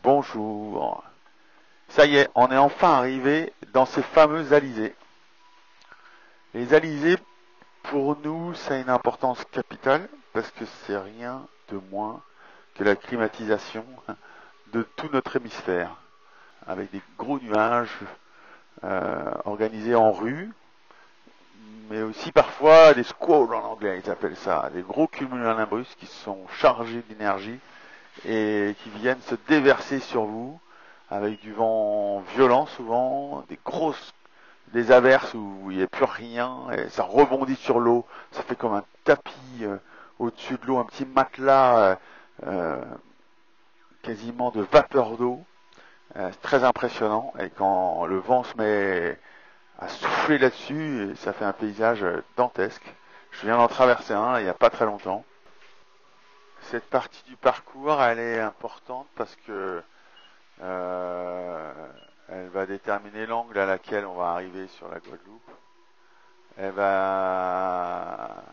Bonjour. Ça y est, on est enfin arrivé dans ces fameux alizés. Les alizés, pour nous, ça a une importance capitale parce que c'est rien de moins que la climatisation de tout notre hémisphère, avec des gros nuages organisés en rue, mais aussi parfois des squalls en anglais, ils appellent ça, des gros cumulonimbus qui sont chargés d'énergie et qui viennent se déverser sur vous avec du vent violent souvent, des averses où il n'y a plus rien et ça rebondit sur l'eau, ça fait comme un tapis au-dessus de l'eau, un petit matelas quasiment de vapeur d'eau. C'est très impressionnant et quand le vent se met à souffler là-dessus, ça fait un paysage dantesque. Je viens d'en traverser un il n'y a pas très longtemps. Cette partie du parcours, elle est importante parce que euh, elle va déterminer l'angle à laquelle on va arriver sur la Guadeloupe. Elle va,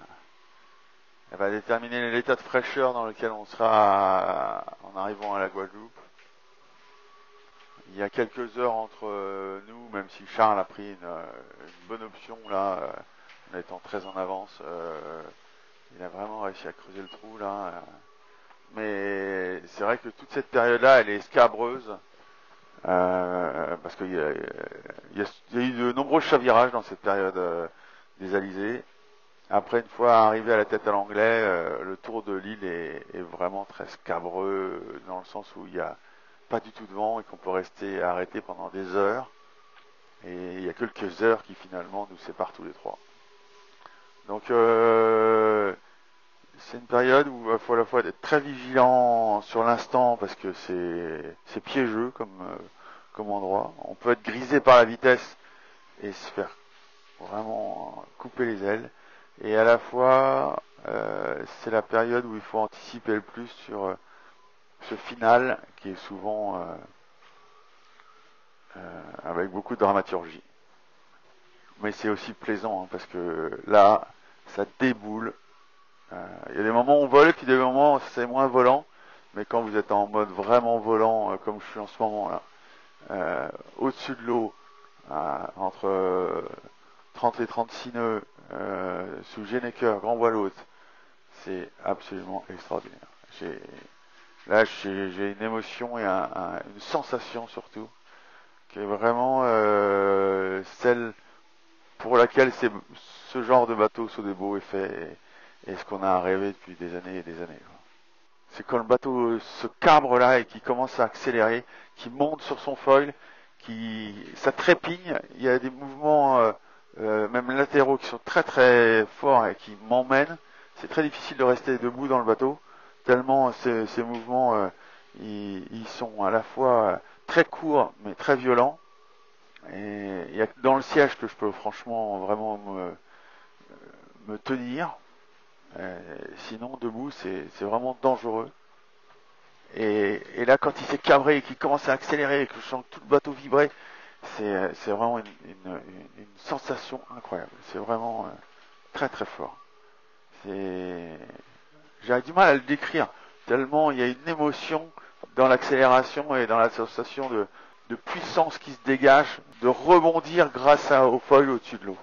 elle va déterminer l'état de fraîcheur dans lequel on sera en arrivant à la Guadeloupe. Il y a quelques heures entre nous, même si Charles a pris une bonne option là, en étant très en avance. Il a vraiment réussi à creuser le trou là. Mais c'est vrai que toute cette période-là, elle est scabreuse. Parce qu'il y a eu de nombreux chavirages dans cette période des alizés. Après, une fois arrivé à la tête à l'anglais, le tour de l'île est vraiment très scabreux, dans le sens où il n'y a pas du tout de vent et qu'on peut rester arrêté pendant des heures. Et il y a quelques heures qui finalement nous séparent tous les trois. Donc c'est une période où il faut à la fois être très vigilant sur l'instant parce que c'est piégeux comme endroit. On peut être grisé par la vitesse et se faire vraiment couper les ailes. Et à la fois, c'est la période où il faut anticiper le plus sur ce final qui est souvent avec beaucoup de dramaturgie. Mais c'est aussi plaisant hein, parce que là, ça déboule. Il y a des moments où on vole et puis des moments où c'est moins volant. Mais quand vous êtes en mode vraiment volant, comme je suis en ce moment là, au-dessus de l'eau, entre 30 et 36 nœuds, sous Genecker, Grand Voile Haute, c'est absolument extraordinaire. Là, j'ai une émotion et une sensation surtout, qui est vraiment celle pour laquelle ce genre de bateau Sodebo est fait et ce qu'on a rêvé depuis des années et des années. C'est quand le bateau se cabre là et qui commence à accélérer, qui monte sur son foil, ça trépigne. Il y a des mouvements même latéraux qui sont très très forts et qui m'emmènent. C'est très difficile de rester debout dans le bateau, tellement ces mouvements ils sont à la fois très courts mais très violents. Et il y a que dans le siège que je peux franchement vraiment me tenir. Sinon debout c'est vraiment dangereux. Et là, quand il s'est cabré et qu'il commence à accélérer et que je sens tout le bateau vibrer, c'est vraiment une sensation incroyable. C'est vraiment très très fort. J'avais du mal à le décrire, tellement il y a une émotion dans l'accélération et dans la sensation de puissance qui se dégage, de rebondir grâce au foil au-dessus de l'eau.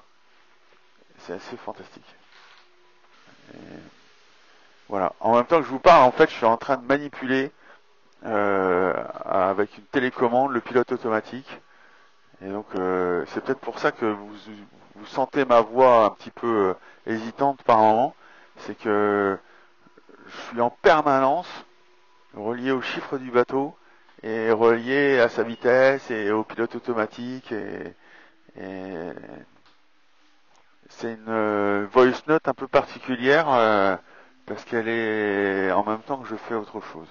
C'est assez fantastique. Et voilà. En même temps que je vous parle, en fait, je suis en train de manipuler avec une télécommande le pilote automatique. Et donc c'est peut-être pour ça que vous sentez ma voix un petit peu hésitante par moment. C'est que je suis en permanence relié au chiffre du bateau et relié à sa vitesse et au pilote automatique. Et c'est une voice note un peu particulière parce qu'elle est en même temps que je fais autre chose.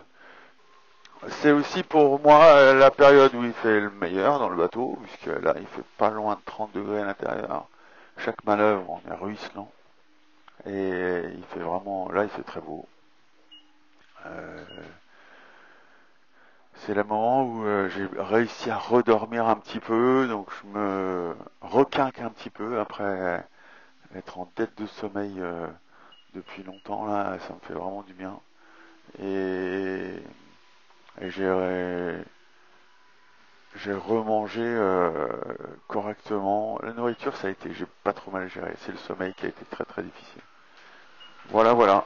C'est aussi pour moi la période où il fait le meilleur dans le bateau, puisque là il fait pas loin de 30 degrés à l'intérieur. Chaque manœuvre on est ruisselant. Et il fait vraiment, là il fait très beau. Euh, c'est le moment où j'ai réussi à redormir un petit peu, donc je me requinque un petit peu après être en dette de sommeil depuis longtemps là, ça me fait vraiment du bien. Et Et j'ai remangé correctement. La nourriture, ça a été, j'ai pas trop mal géré. C'est le sommeil qui a été très très difficile. Voilà, voilà.